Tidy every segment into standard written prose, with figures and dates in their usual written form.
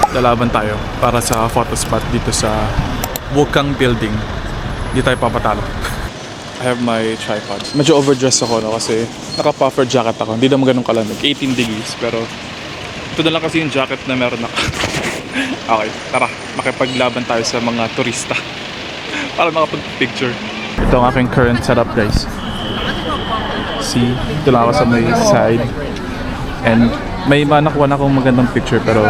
Lalaban tayo para sa photo spot dito sa Wukang Building. Hindi tayo papatalo. I have my tripod. Medyo overdressed ako no, kasi naka-puffer jacket ako. Hindi naman ganun kalamig. 18 degrees. Pero ito na lang kasi yung jacket na meron ako. Okay, tara. Makipaglaban tayo sa mga turista. Para makapag-picture. Ito ang aking current setup, guys. See, ito lang ako sa may side. And may nakuha na akong magandang picture pero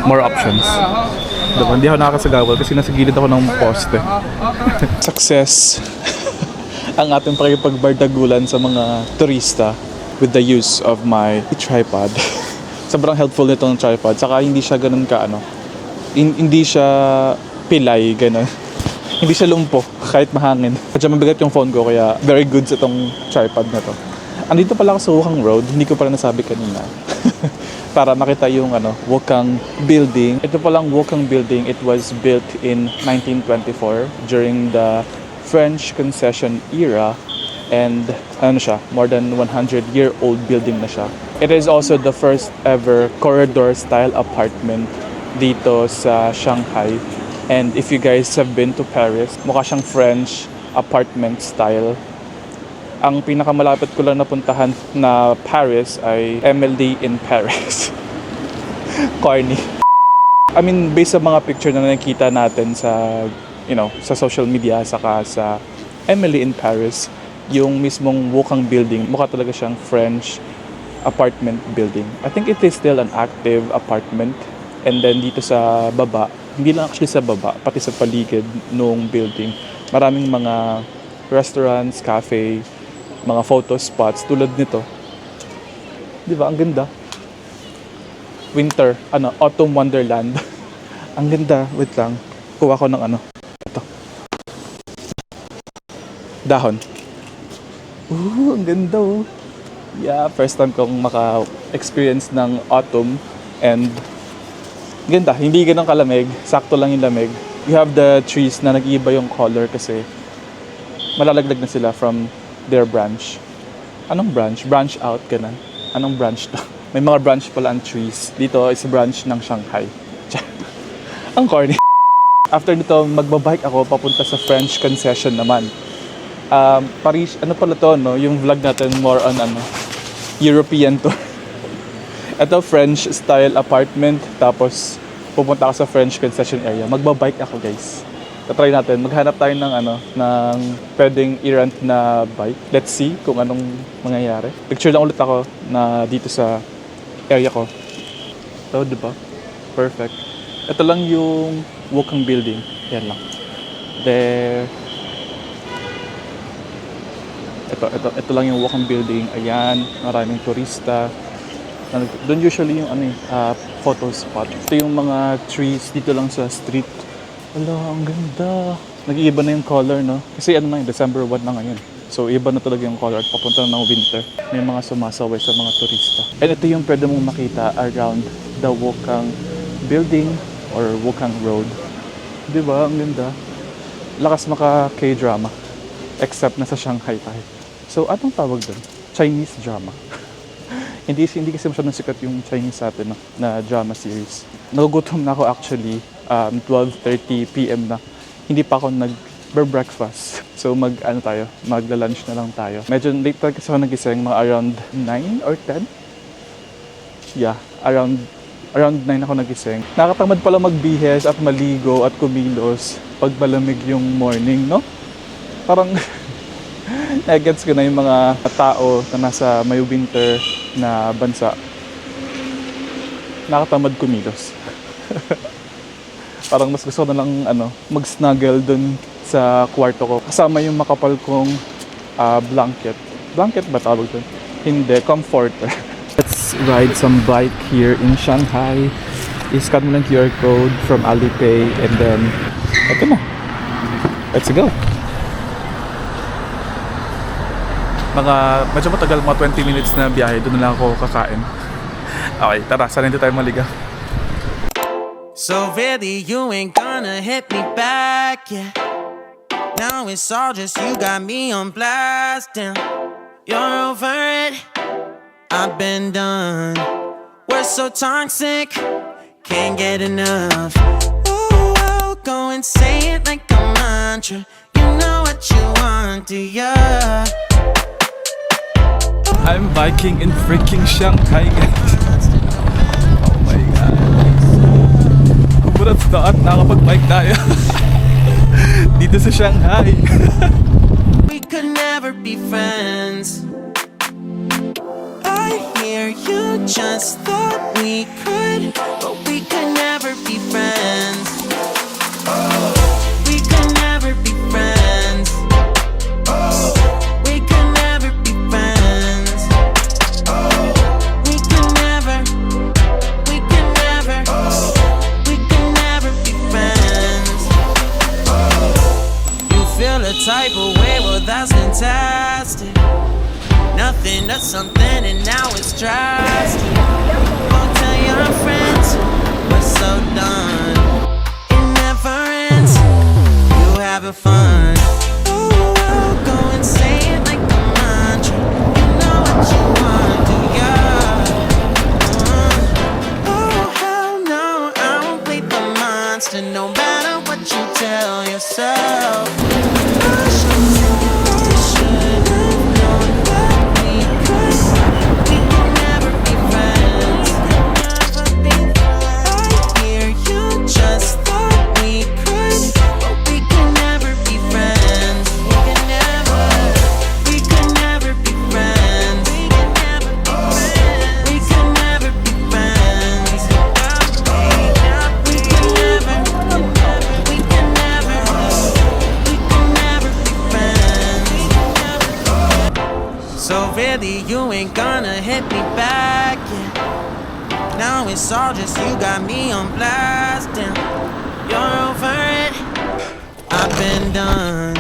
more options. Diba? Hindi ako nakakasagawal kasi nasa gilid ako ng poste. Success ang ating pakipagbardagulan sa mga turista with the use of my tripod. Sobrang helpful nitong tripod. Saka hindi siya ganun ka hindi siya pilay ganun. Hindi siya lumpo kahit mahangin. Medyo mabigat yung phone ko kaya very good sa itong tripod na to. Andito pala ako sa Wukang Road, hindi ko pala nasabi kanina. Para makita yung Wukang Building. Ito palang Wukang Building, it was built in 1924 during the French Concession era. And more than 100-year-old building na siya. It is also the first ever corridor-style apartment dito sa Shanghai. And if you guys have been to Paris, mukha siyang French apartment style. Ang pinakamalapit ko lang napuntahan na Paris ay Emily in Paris. Corny. I mean, based sa mga picture na nakikita natin sa, sa social media, saka sa Emily in Paris, yung mismong Wukang Building, mukha talaga siyang French apartment building. I think it is still an active apartment. And then dito sa baba, hindi lang actually sa baba, pati sa paligid ng building, maraming mga restaurants, cafe, mga photo spots tulad nito. Di ba? Ang ganda. Winter, autumn wonderland. Ang ganda. Wait lang. Kuha ko ng ito. Dahon. Ang ganda oh. Yeah, first time kong maka-experience ng autumn and ganda. Hindi ganun kalamig. Sakto lang yung lamig. You have the trees na nag-iiba yung color kasi malalaglag na sila from their branch. Anong branch? Branch out, ganun. Anong branch to? May mga branch pala ang trees. Dito is branch ng Shanghai. Ang corny. After nito, magbabike ako papunta sa French Concession naman. Paris, pala to, no? Yung vlog natin more on European tour. Ito, French style apartment. Tapos, pupunta ako sa French Concession area. Magbabike ako, guys. Tatry natin. Maghanap tayo ng pwedeng i-rent na bike. Let's see kung anong mangyayari. Picture lang ulit ako na dito sa area ko. Ito, diba? Perfect. Ito lang yung Wukang Building. Yan lang. There. Ito lang yung Wukang Building. Ayan. Maraming turista. Doon usually yung photo spot. Ito yung mga trees dito lang sa street. Wala, ang ganda. Nag-iiba na yung color, no? Kasi December 1 na ngayon. So, iba na talaga yung color at papunta na ng winter. May mga sumasaway sa mga turista. And ito yung pwede mong makita around the Wukang Building or Wukang Road. Diba? Ang ganda. Lakas maka K-drama. Except na sa Shanghai tayo. So, anong tawag doon? Chinese drama. hindi kasi masyadong sikat yung Chinese sa atin, no? Na drama series. Nagugutom na ako actually. 12:30 PM na. Hindi pa ako nag-breakfast. So magla-lunch na lang tayo. Medyo late talaga kasi ako nagising, mga around 9 or 10. Yeah, around 9 ako nagising. Nakatamad pala magbihes at maligo at kumilos pag malamig yung morning, no? Parang nagets ko na yung mga tao na nasa may winter na bansa. Nakatamad kumilos. Parang mas gusto ko na lang mag-snuggle dun sa kwarto ko. Kasama yung makapal kong blanket. Blanket ba tawag dun? Hindi, comforter. Let's ride some bike here in Shanghai. I-scan mo lang QR code from Alipay and then ito na. Let's go. Medyo matagal, mga 20 minutes na biyahe. Doon na lang ako kakain. Okay, tara, sana hindi tayo maligaw. So really you ain't gonna hit me back, yeah. Now it's all just you got me on blast, damn. You're over it, I've been done. We're so toxic, can't get enough. Ooh, I'll go and say it like a mantra. You know what you want, do ya? I'm biking in freaking Shanghai, guys. Oh my God. Kuburat thought, nakapag-bike tayo. Dito sa Shanghai. We could never be friends. I hear you just thought we could, but we could never be friends. We could never be friends. We could never be friends. We could never, we could never, we could never be friends. You feel a type of way, well that's fantastic. Nothing to something and now it's drastic. Don't tell your friends we're so done. It never ends. You having fun? Oh, I'll go and say it like a mantra. You know what you want, do ya? Oh hell no, I won't play the monster. No matter what you tell yourself. I should have known that we could never be friends. I hear you just thought we could, but we could never be friends. We could never be friends. We could never be friends. We could never be friends. So really you ain't gonna hit me back, yeah. Now it's all just you got me on blast, damn. You're over it, I've been done.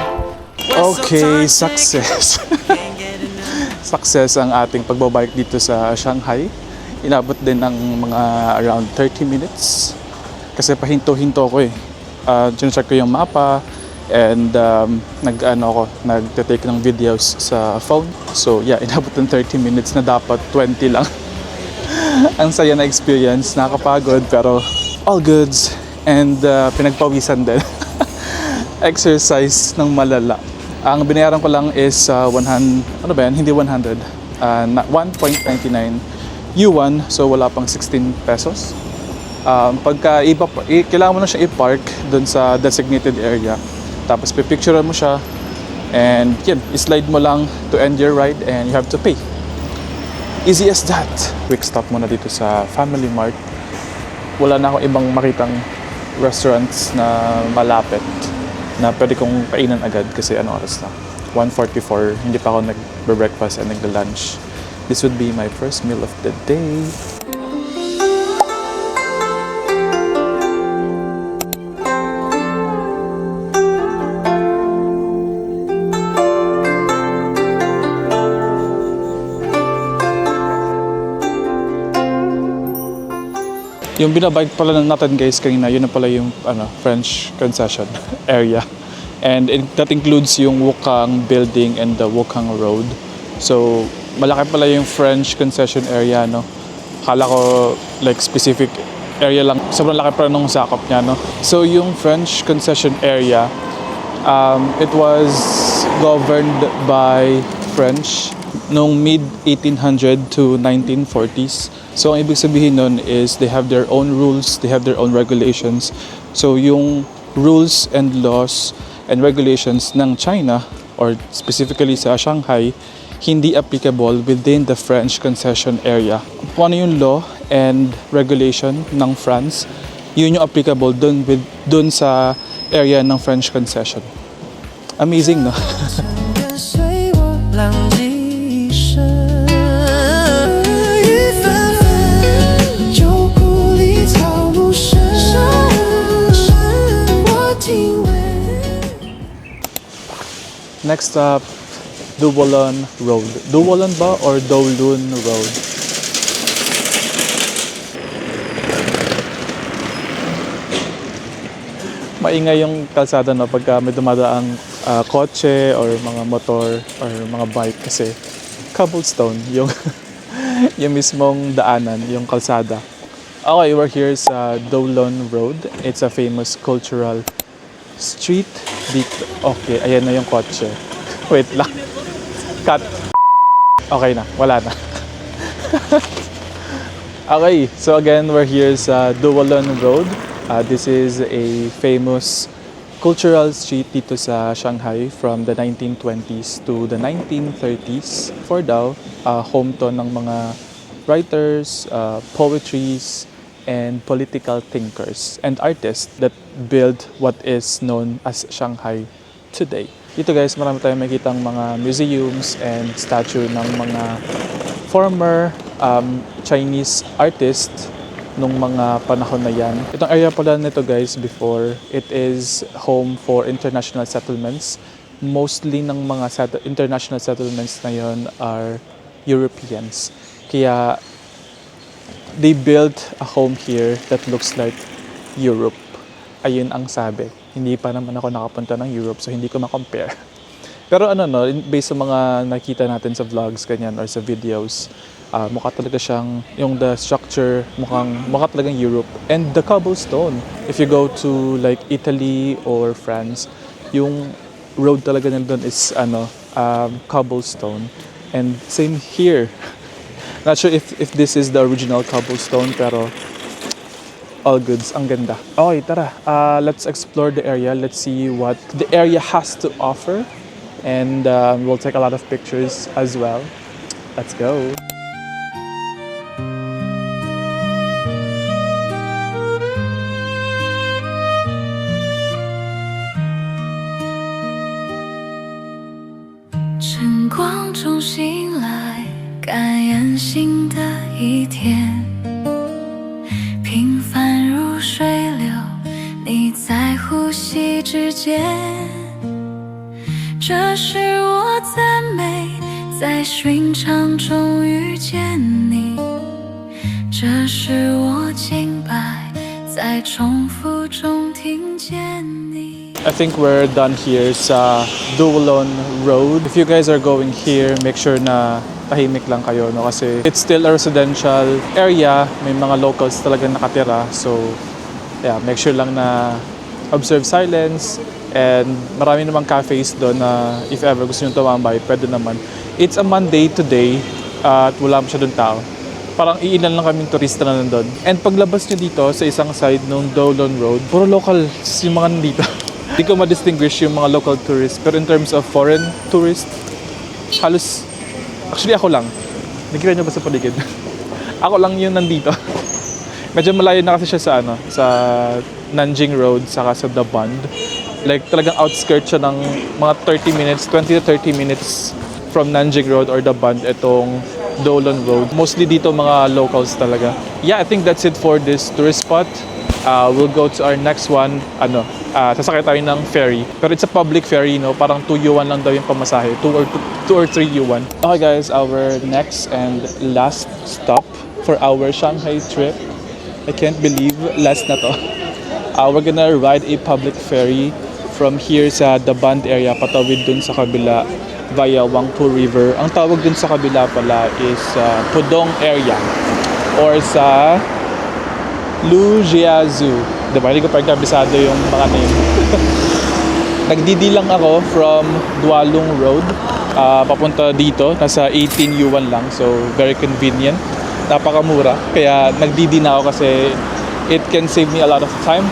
We're so Okay, toxic, success. can't get enough. Success ang ating pagbabike dito sa Shanghai. Inabot din ng mga around 30 minutes. Kasi pahinto-hinto ko eh. Chinecheck ko yung mapa and nagte-take ng videos sa phone. So yeah, inabot ng 30 minutes na dapat 20 lang. Ang saya na experience, nakakapagod pero all goods and pinagpawisan din. Exercise ng malala. Ang binayaran ko lang is 100, ano ba yan? Hindi 100. 1.99 yuan, so wala pang 16 pesos. Pagka kailangan mo na siya i-park dun sa designated area. Tapos pipicturean mo siya and yan, slide mo lang to end your ride and you have to pay. Easy as that. Quick stop muna dito sa Family Mart. Wala na akong ibang makitang restaurants na malapit na pwede kong kainan agad kasi ano oras na? 1:44. Hindi pa ako nagbe-breakfast and nagla-lunch. This would be my first meal of the day. Yung binabike pala natin guys kanina, yun na pala yung French concession area. And that includes yung Wukang building and the Wukang road. So, malaki pala yung French concession area, no? Akala ko like specific area lang. Sobrang laki pala nung sakop niya, no? So, yung French concession area, it was governed by French noong mid-1800 to 1940s. So, ang ibig sabihin nun is they have their own rules, they have their own regulations. So, yung rules and laws and regulations ng China, or specifically sa Shanghai, hindi applicable within the French concession area. Kung ano yung law and regulation ng France, yun yung applicable dun sa area ng French concession. Amazing, no? 随我浪迹一生，雨纷纷，旧故里草木深，我听闻。 Next up, Duolon Road. Duolon ba or Dowloon Road? Maingay yung kalsada, no, pagka may dumadaang kotse or mga motor or mga bike kasi cobblestone yung yung mismong daanan, yung kalsada. Okay, we're here sa Dolon Road. It's a famous cultural street dito. Okay, ayan na yung kotse. Wait lang. Cut. Okay na, wala na. Okay, so again, we're here sa Dolon Road. This is a famous cultural street dito sa Shanghai from the 1920s to the 1930s. For Dao, home to ng mga writers, poetries, and political thinkers and artists that build what is known as Shanghai today. Dito guys, marami tayong makikitang mga museums and statue ng mga former Chinese artists nung mga panahon na yan. Itong area pala nito guys, before, it is home for international settlements. Mostly ng mga international settlements na yon are Europeans. Kaya they built a home here that looks like Europe. Ayun ang sabi. Hindi pa naman ako nakapunta ng Europe, so hindi ko ma-compare. Pero based sa mga nakita natin sa vlogs, ganyan, or sa videos, mukha talaga siyang, yung the structure, mukha talagang Europe. And the cobblestone, if you go to like Italy or France, yung road talaga nila doon is cobblestone. And same here. Not sure if this is the original cobblestone, pero all goods, ang ganda. Okay, tara. Let's explore the area. Let's see what the area has to offer. And we'll take a lot of pictures as well. Let's go. I think we're done here sa Dolon Road. If you guys are going here, make sure na tahimik lang kayo, no? Kasi it's still a residential area. May mga locals talaga nakatira. So, yeah, make sure lang na observe silence. And marami namang cafes doon na if ever gusto nyo tumambay, pwede naman. It's a Monday today at wala masyadong tao. Parang iilan lang kaming turista na nandun. And paglabas nyo dito sa isang side ng Dolon Road, puro local yung mga nandito. Hindi ko ma-distinguish yung mga local tourists. Pero in terms of foreign tourists, halos, actually ako lang. Nakikita nyo ba sa paligid? Ako lang yung nandito. Medyo malayo na kasi siya sa sa Nanjing Road, saka sa The Bund. Like talagang outskirts siya ng mga 30 minutes, 20 to 30 minutes from Nanjing Road or The Bund, itong Dolon Road. Mostly dito mga locals talaga. Yeah, I think that's it for this tourist spot. We'll go to our next one. Sasakay tayo ng ferry. Pero it's a public ferry, no? Parang 2 yuan lang daw yung pamasahe. 2 or 3 yuan. Okay guys, our next and last stop for our Shanghai trip. I can't believe last na to. We're gonna ride a public ferry from here sa The Bund area, patawid dun sa kabila via Wangpu River. Ang tawag dun sa kabila pala is Pudong area or sa Lujiazhu. Diba? Hindi ko pa kabisado yung mga name. Nagdidi lang ako from Dualong Road papunta dito. Nasa 18 yuan lang. So, very convenient. Napakamura. Kaya nagdidi na ako kasi it can save me a lot of time.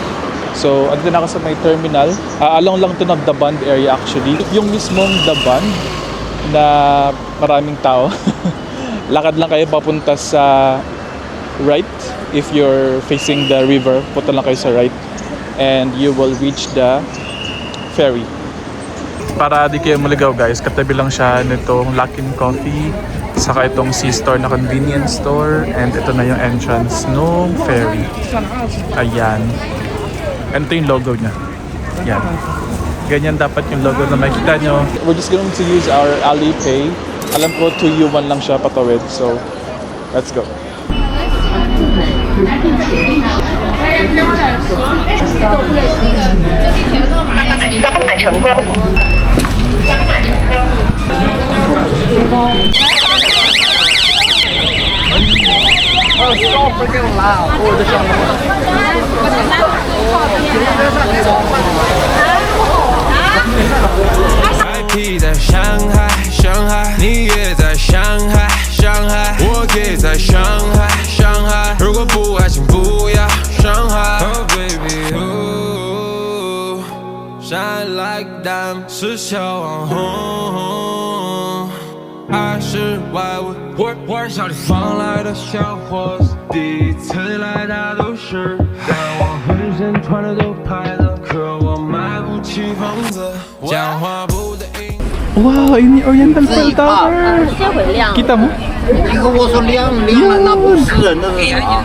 So, andun ako sa may terminal. Along lang to ng The Bund area actually. Yung mismong The Bund na maraming tao. Lakad lang kayo papunta sa right. If you're facing the river, punta lang kayo sa right. And you will reach the ferry. Para di kayo maligaw guys, katabi lang siya nitong Luckin Coffee. Saka itong C-Store na convenience store. And ito na yung entrance ng ferry. Ayan. And ito yung logo niya. Yan. Ganyan dapat yung logo na makikita nyo. We're just going to use our Alipay. Alam ko 2 yuan lang siya patawid. So, let's go. IP 在上海，上海，你也在上海，上海，我也在上海，上海。如果不爱，请不要伤害。Oh baby, ooh, shine like diamond，是小网红，还是外物？我是小地方来的小伙子，第一次来大都市，但我浑身穿的都牌子，可我买不起房子，讲话不得应。 Wow, ini Oriental Pearl Tower. 先会亮。 Kita mo? 你跟我说亮亮了，那不是，那是啥？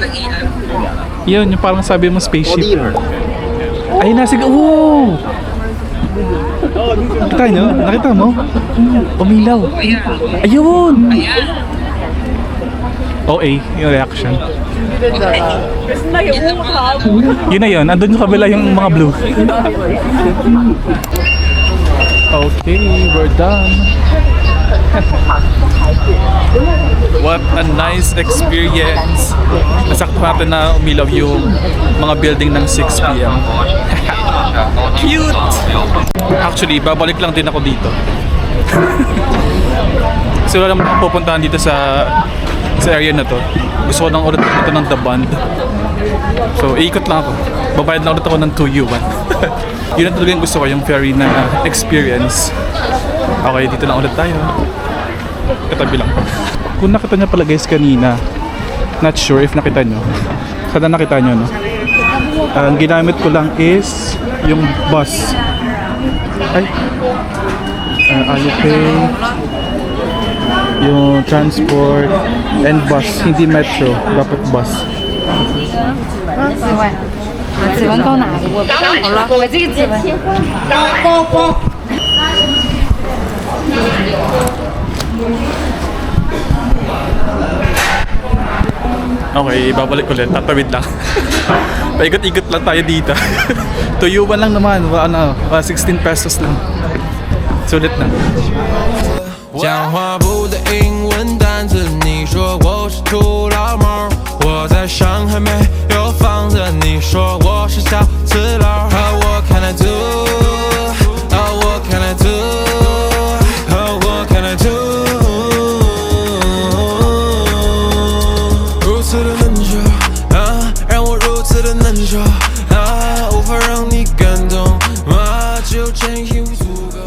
Yun, yung parang sabi mo 我 spaceship. 地方。 Ayun na, sige. Oh! Nakita nyo? Nakita mo? Umilaw. Ayun! OA, yung reaction. Yun na yun. Andun yung kabila yung mga blue. Okay, we're done. What a nice experience. Nasakto natin na umilaw yung mga building ng 6 p.m. Cute! Actually, babalik lang din ako dito. Kasi wala naman akong pupuntahan dito sa area na to. Gusto ko nang ulit ito ng The Bund. So, ikot lang ako. Babayad lang ulit ako ng 2 yuan. Yun ang talaga yung gusto ko, yung ferry na experience. Okay, dito lang ulit tayo. Katabi lang. Kung nakita niyo pala guys kanina, not sure if nakita nyo. Sana nakita nyo, no? Ang ginamit ko lang is yung bus. Ay! Alipay. Yung transport and bus, hindi metro. Dapat bus. 指纹高哪个？我好了，我这个指纹。 Okay, babalik ulit. Tatawid lang. Paikot-ikot lang tayo dito. Tuyuan lang naman. 16 pesos lang. Sulit na. 讲话不得英文单词，你说我是土老帽，我在上海没有房子，你说我是小刺佬。Oh, what can I do? Oh, what can I do? Oh, what can I do? 如此的难受啊，让我如此的难受啊，无法让你感动啊，只有真心足够。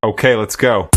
Okay, let's go.